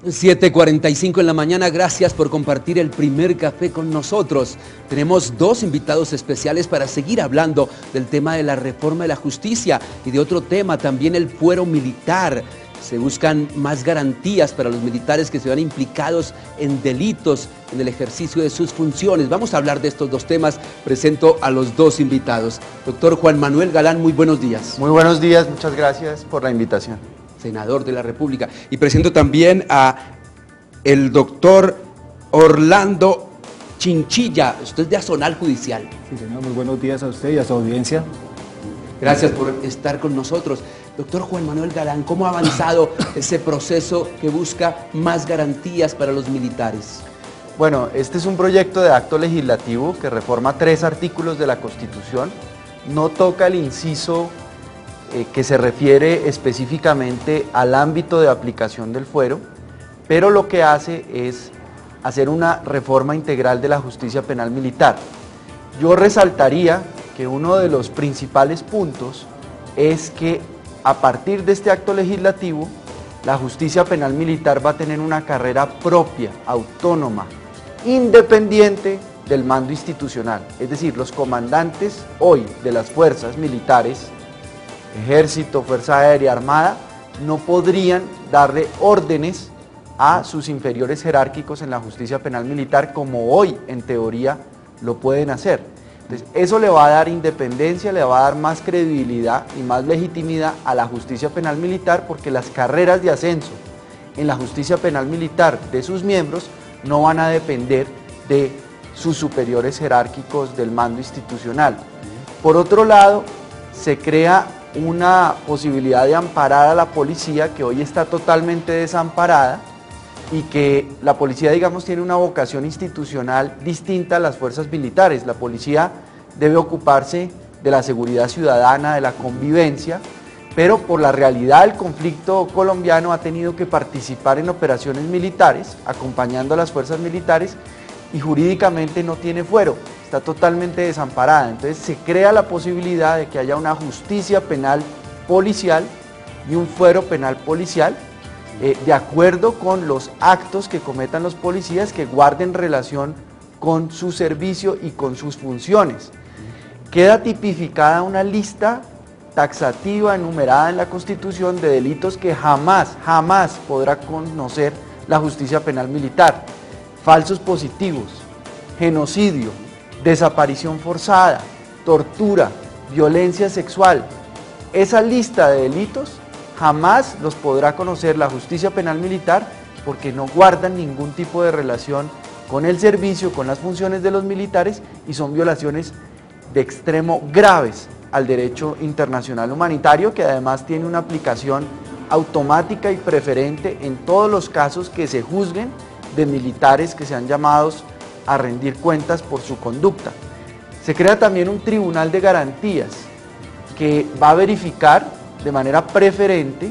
7:45 en la mañana, gracias por compartir el primer café con nosotros. Tenemos dos invitados especiales para seguir hablando del tema de la reforma de la justicia y de otro tema, también el fuero militar. Se buscan más garantías para los militares que se vean implicados en delitos en el ejercicio de sus funciones. Vamos a hablar de estos dos temas. Presento a los dos invitados. Doctor Juan Manuel Galán, muy buenos días. Muy buenos días, muchas gracias por la invitación. Senador de la República. Y presento también a el doctor Orlando Chinchilla. Usted es de Azonal Judicial. Sí, señor, muy buenos días a usted y a su audiencia. Gracias por estar con nosotros. Doctor Juan Manuel Galán, ¿cómo ha avanzado ese proceso que busca más garantías para los militares? Bueno, este es un proyecto de acto legislativo que reforma 3 artículos de la Constitución. No toca el inciso que se refiere específicamente al ámbito de aplicación del fuero, pero lo que hace es hacer una reforma integral de la justicia penal militar. Yo resaltaría que uno de los principales puntos es que a partir de este acto legislativo, la justicia penal militar va a tener una carrera propia, autónoma, independiente del mando institucional. Es decir, los comandantes hoy de las fuerzas militares, Ejército, Fuerza Aérea, Armada, no podrían darle órdenes a sus inferiores jerárquicos en la justicia penal militar como hoy en teoría lo pueden hacer. Entonces, eso le va a dar independencia, le va a dar más credibilidad y más legitimidad a la justicia penal militar, porque las carreras de ascenso en la justicia penal militar de sus miembros no van a depender de sus superiores jerárquicos del mando institucional. Por otro lado, se crea una posibilidad de amparar a la policía que hoy está totalmente desamparada y que la policía, digamos, tiene una vocación institucional distinta a las fuerzas militares. La policía debe ocuparse de la seguridad ciudadana, de la convivencia, pero por la realidad del conflicto colombiano ha tenido que participar en operaciones militares, acompañando a las fuerzas militares, y jurídicamente no tiene fuero, está totalmente desamparada. Entonces se crea la posibilidad de que haya una justicia penal policial y un fuero penal policial, de acuerdo con los actos que cometan los policías que guarden relación con su servicio y con sus funciones. Queda tipificada una lista taxativa, enumerada en la Constitución, de delitos que jamás podrá conocer la justicia penal militar: falsos positivos, genocidio, desaparición forzada, tortura, violencia sexual. Esa lista de delitos jamás los podrá conocer la justicia penal militar, porque no guardan ningún tipo de relación con el servicio, con las funciones de los militares, y son violaciones de extremo graves al derecho internacional humanitario, que además tiene una aplicación automática y preferente en todos los casos que se juzguen de militares que sean llamados a rendir cuentas por su conducta. Se crea también un tribunal de garantías que va a verificar de manera preferente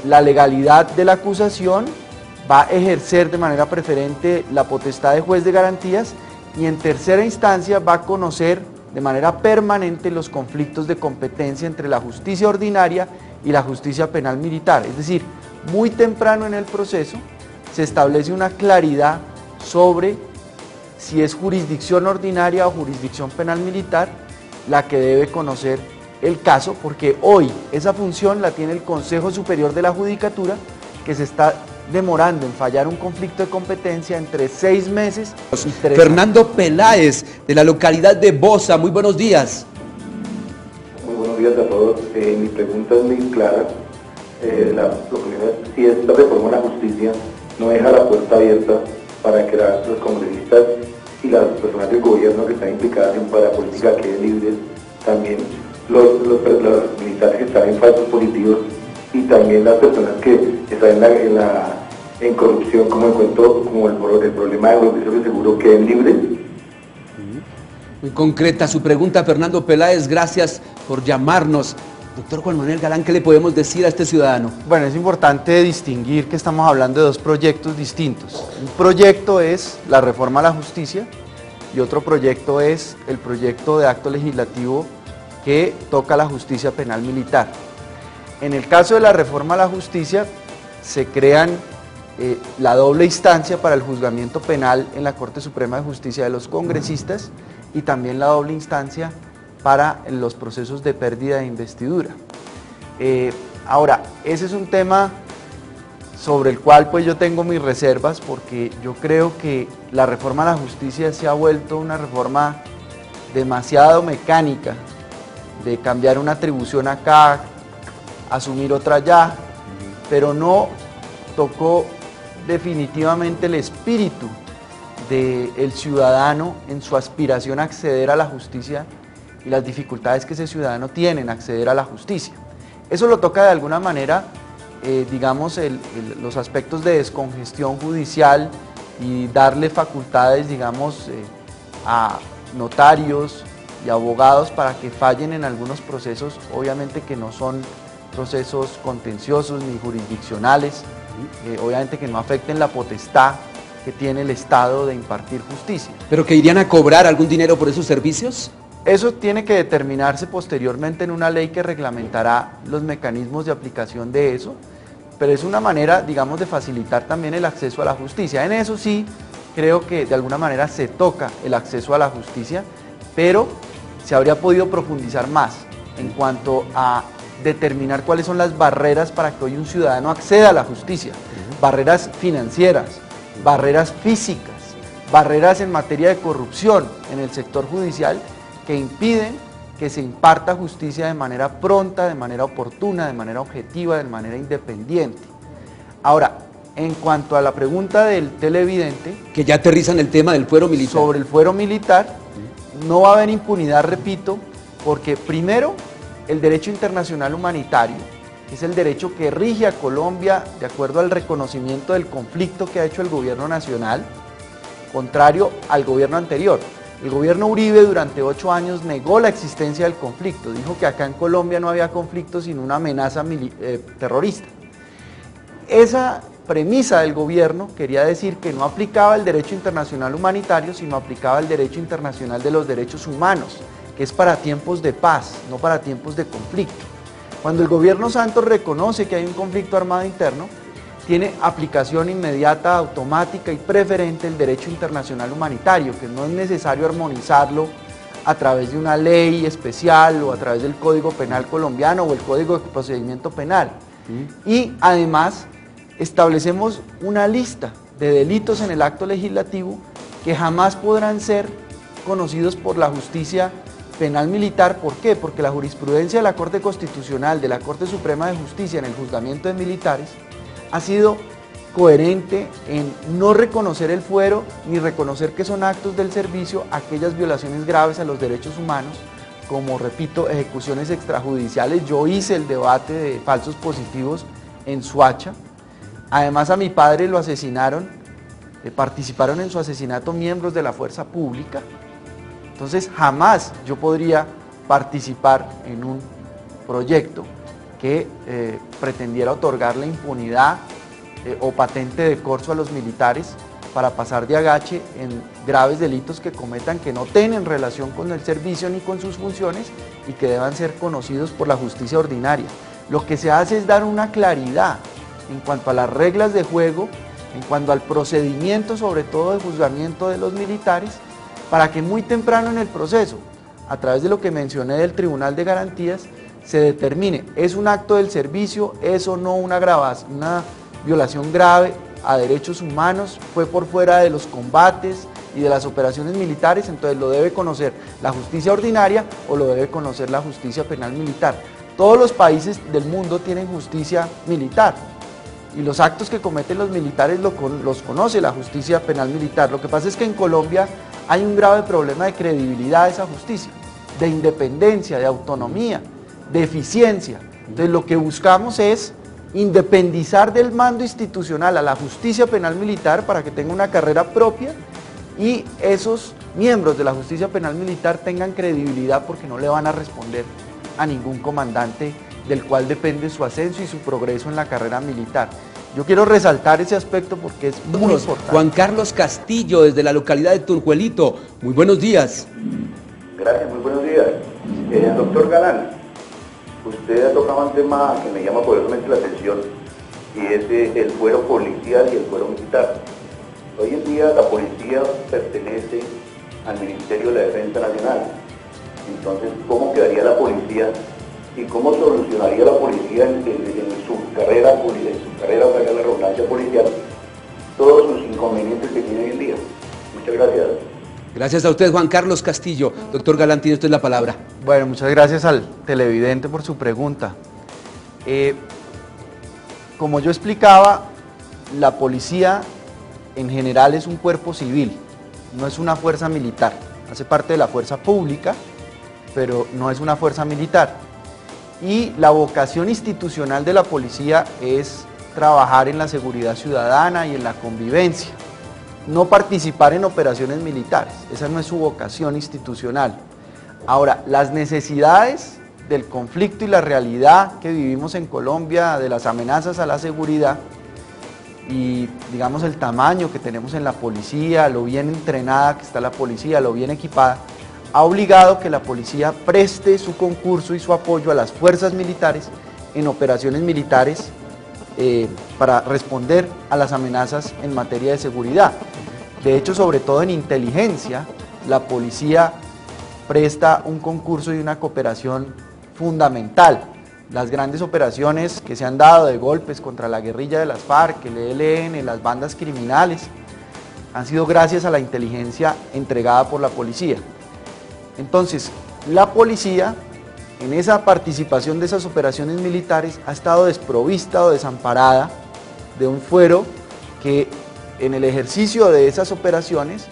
la legalidad de la acusación, va a ejercer de manera preferente la potestad de juez de garantías, y en tercera instancia va a conocer de manera permanente los conflictos de competencia entre la justicia ordinaria y la justicia penal militar. Es decir, muy temprano en el proceso se establece una claridad sobre si es jurisdicción ordinaria o jurisdicción penal militar la que debe conocer el caso, porque hoy esa función la tiene el Consejo Superior de la Judicatura, que se está demorando en fallar un conflicto de competencia entre 6 meses y 3 años. Fernando Peláez, de la localidad de Bosa, muy buenos días. Muy buenos días a todos. Mi pregunta es muy clara. Lo primero es si esta reforma de la justicia no deja la puerta abierta para que los congresistas y las personas del gobierno que están implicadas en parapolítica queden libres, también los militares que están en falsos positivos y también las personas que están en corrupción, como el problema de Agroviso que seguro queden libres. Muy concreta su pregunta, Fernando Peláez, gracias por llamarnos. Doctor Juan Manuel Galán, ¿qué le podemos decir a este ciudadano? Bueno, es importante distinguir que estamos hablando de dos proyectos distintos. Un proyecto es la reforma a la justicia y otro proyecto es el proyecto de acto legislativo que toca la justicia penal militar. En el caso de la reforma a la justicia se crean la doble instancia para el juzgamiento penal en la Corte Suprema de Justicia de los congresistas y también la doble instancia para los procesos de pérdida de investidura. Ahora, ese es un tema sobre el cual pues yo tengo mis reservas, porque yo creo que la reforma a la justicia se ha vuelto una reforma demasiado mecánica, de cambiar una atribución acá, asumir otra allá, pero no tocó definitivamente el espíritu del ciudadano en su aspiración a acceder a la justicia y las dificultades que ese ciudadano tiene en acceder a la justicia. Eso lo toca de alguna manera, digamos, los aspectos de descongestión judicial y darle facultades, digamos, a notarios y abogados para que fallen en algunos procesos, obviamente que no son procesos contenciosos ni jurisdiccionales, obviamente que no afecten la potestad que tiene el Estado de impartir justicia. ¿Pero que irían a cobrar algún dinero por esos servicios? Eso tiene que determinarse posteriormente en una ley que reglamentará los mecanismos de aplicación de eso, pero es una manera, digamos, de facilitar también el acceso a la justicia. En eso sí creo que de alguna manera se toca el acceso a la justicia, pero se habría podido profundizar más en cuanto a determinar cuáles son las barreras para que hoy un ciudadano acceda a la justicia. Barreras financieras, barreras físicas, barreras en materia de corrupción en el sector judicial que impiden que se imparta justicia de manera pronta, de manera oportuna, de manera objetiva, de manera independiente. Ahora, en cuanto a la pregunta del televidente, que ya aterrizan el tema del fuero militar. Sobre el fuero militar, no va a haber impunidad, repito, porque primero, el derecho internacional humanitario, que es el derecho que rige a Colombia de acuerdo al reconocimiento del conflicto que ha hecho el gobierno nacional, contrario al gobierno anterior. El gobierno Uribe durante 8 años negó la existencia del conflicto, dijo que acá en Colombia no había conflicto sino una amenaza terrorista. Esa premisa del gobierno quería decir que no aplicaba el derecho internacional humanitario, sino aplicaba el derecho internacional de los derechos humanos, que es para tiempos de paz, no para tiempos de conflicto. Cuando el gobierno Santos reconoce que hay un conflicto armado interno, tiene aplicación inmediata, automática y preferente el derecho internacional humanitario, que no es necesario armonizarlo a través de una ley especial o a través del Código Penal colombiano o el Código de Procedimiento Penal. Y además establecemos una lista de delitos en el acto legislativo que jamás podrán ser conocidos por la justicia penal militar. ¿Por qué? Porque la jurisprudencia de la Corte Constitucional, de la Corte Suprema de Justicia en el juzgamiento de militares, ha sido coherente en no reconocer el fuero ni reconocer que son actos del servicio aquellas violaciones graves a los derechos humanos, como, repito, ejecuciones extrajudiciales. Yo hice el debate de falsos positivos en Soacha. Además, a mi padre lo asesinaron, participaron en su asesinato miembros de la fuerza pública. Entonces, jamás yo podría participar en un proyecto que pretendiera otorgarle impunidad o patente de corso a los militares para pasar de agache en graves delitos que cometan, que no tienen relación con el servicio ni con sus funciones y que deban ser conocidos por la justicia ordinaria. Lo que se hace es dar una claridad en cuanto a las reglas de juego, en cuanto al procedimiento, sobre todo de juzgamiento de los militares, para que muy temprano en el proceso, a través de lo que mencioné del Tribunal de Garantías, se determine, ¿es un acto del servicio? ¿Es o no una violación grave a derechos humanos? ¿Fue por fuera de los combates y de las operaciones militares? Entonces lo debe conocer la justicia ordinaria o lo debe conocer la justicia penal militar. Todos los países del mundo tienen justicia militar y los actos que cometen los militares los conoce la justicia penal militar. Lo que pasa es que en Colombia hay un grave problema de credibilidad de esa justicia, de independencia, de autonomía, de eficiencia. Entonces lo que buscamos es independizar del mando institucional a la justicia penal militar para que tenga una carrera propia y esos miembros de la justicia penal militar tengan credibilidad porque no le van a responder a ningún comandante del cual depende su ascenso y su progreso en la carrera militar. Yo quiero resaltar ese aspecto porque es muy importante. Juan Carlos Castillo, desde la localidad de Turjuelito. Muy buenos días. Gracias, muy buenos días. Doctor Galán, usted ha tocado un tema que me llama poderosamente la atención y es el fuero policial y el fuero militar. Hoy en día la policía pertenece al Ministerio de la Defensa Nacional. Entonces, ¿cómo quedaría la policía y cómo solucionaría la policía en su carrera, para la redundancia policial, todos sus inconvenientes que tiene hoy en día? Muchas gracias. Gracias a usted, Juan Carlos Castillo. Doctor Galán, tiene usted la palabra. Bueno, muchas gracias al televidente por su pregunta. Como yo explicaba, la policía en general es un cuerpo civil, no es una fuerza militar. Hace parte de la fuerza pública, pero no es una fuerza militar. Y la vocación institucional de la policía es trabajar en la seguridad ciudadana y en la convivencia, no participar en operaciones militares. Esa no es su vocación institucional. Ahora, las necesidades del conflicto y la realidad que vivimos en Colombia, de las amenazas a la seguridad y digamos el tamaño que tenemos en la policía, lo bien entrenada que está la policía, lo bien equipada, ha obligado que la policía preste su concurso y su apoyo a las fuerzas militares en operaciones militares para responder a las amenazas en materia de seguridad. De hecho, sobre todo en inteligencia, la policía presta un concurso y una cooperación fundamental. Las grandes operaciones que se han dado de golpes contra la guerrilla de las FARC, el ELN, las bandas criminales, han sido gracias a la inteligencia entregada por la policía. Entonces, la policía, en esa participación de esas operaciones militares, ha estado desprovista o desamparada de un fuero que en el ejercicio de esas operaciones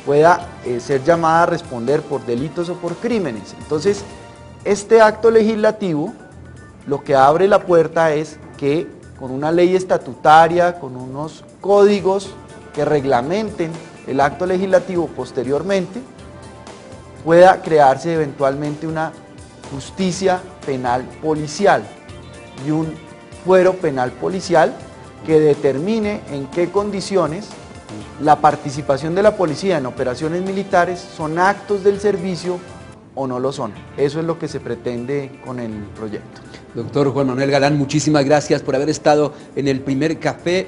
pueda ser llamada a responder por delitos o por crímenes. Entonces, este acto legislativo lo que abre la puerta es que con una ley estatutaria, con unos códigos que reglamenten el acto legislativo posteriormente, pueda crearse eventualmente una justicia penal policial y un fuero penal policial que determine en qué condiciones la participación de la policía en operaciones militares son actos del servicio o no lo son. Eso es lo que se pretende con el proyecto. Doctor Juan Manuel Galán, muchísimas gracias por haber estado en el primer café.